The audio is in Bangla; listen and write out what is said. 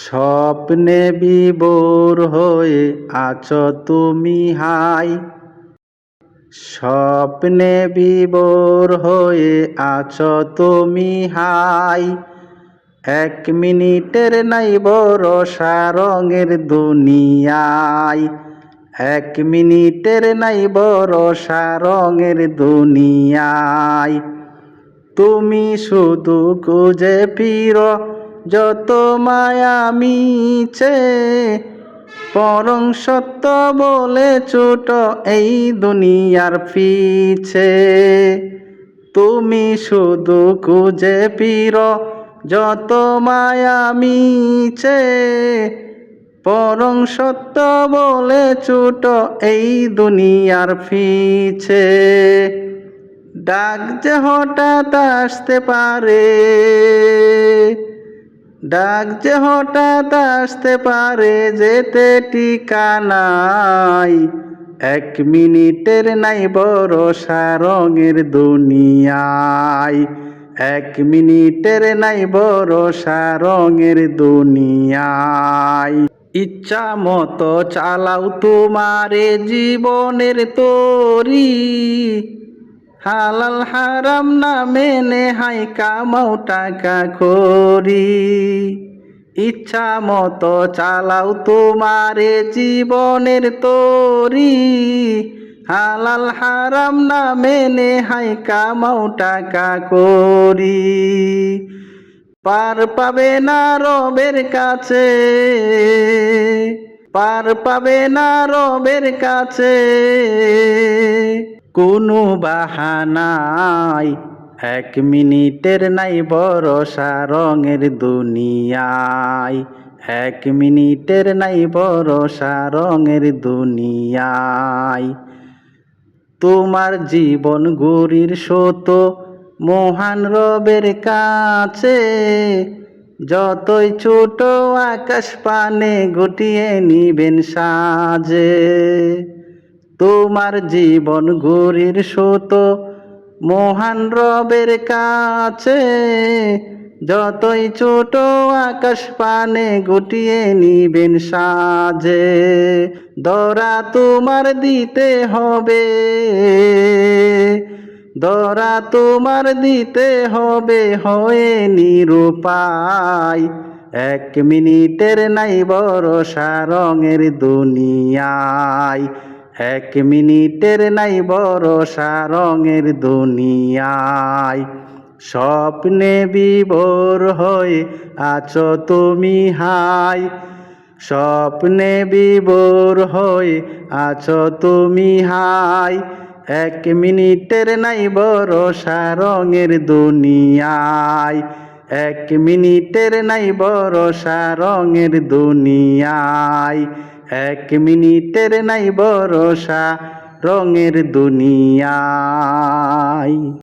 স্বপ্নে বিভোর হয়ে আছো তুমি হাই। স্বপ্নে বিভোর হয়ে আছো তুমি হাই। 1 মিনিটের নাই ভরসা রঙের দুনিয়ায়। 1 মিনিটের নাই ভরসা রঙের দুনিয়ায়। তুমি শুধু খুঁজে ফিরো যত মায়া মিছে, পরং সত্য বলে ছুট এই দুনিয়ার পিছে। তুমি শুধু খুঁজে ফিরো যত মায়া মিছে, পরং সত্য বলে ছুট এই দুনিয়ার পিছে। ডাক যে হঠাৎ আসতে পারে, ডাক যে হঠাৎ আসতে পারে, যেতে ঠিকানাই। 1 মিনিটের নাই ভরসা রঙের দুনিয়ায়। 1 মিনিটের নাই ভরসা রঙের দুনিয়ায়। ইচ্ছা মতো চালাও তোমারে জীবনের তরি, হালাল হারাম না মেনে হাই কামাও টাকা করি। ইচ্ছা মতো চালাও তোমারে জীবনের তরি, হালাল হারাম না মেনে হাই কামাও টাকা করি। পার পাবে না রবের কাছে, পার পাবে না রবের কাছে কোনো বাহানায়। 1 মিনিটের নাই ভরসা রঙের দুনিয়ায়। 1 মিনিটের নাই ভরসা রঙের দুনিয়ায়। তোমার জীবন গরির শত মহান রবের কাছে, যতই ছোট আকাশ পানে গুটিয়ে নিবেন সাজে। তোমার জীবন গরির শত মহান রবের কাছে, যতই ছোট আকাশ পানে গুটিয়ে নিবেন সাজে। ধরা তোমার দিতে হবে, ধরা তোমার দিতে হবে হয়ে নিরুপায়। 1 মিনিটের নাই ভরসা রঙের দুনিয়ায়। 1 মিনিটের নাই ভরসা রঙের দুনিয়ায়। স্বপ্নে বিভোর হয়ে আছো তুমি হাই। স্বপ্নে বিভোর হয়ে আছো তুমি হাই। 1 মিনিটের নাই ভরসা রঙের দুনিয়ায়। 1 মিনিটের নাই ভরসা রঙের দুনিয়ায়। 1 মিনিটের নাই ভরসা রঙের দুনিয়ায়।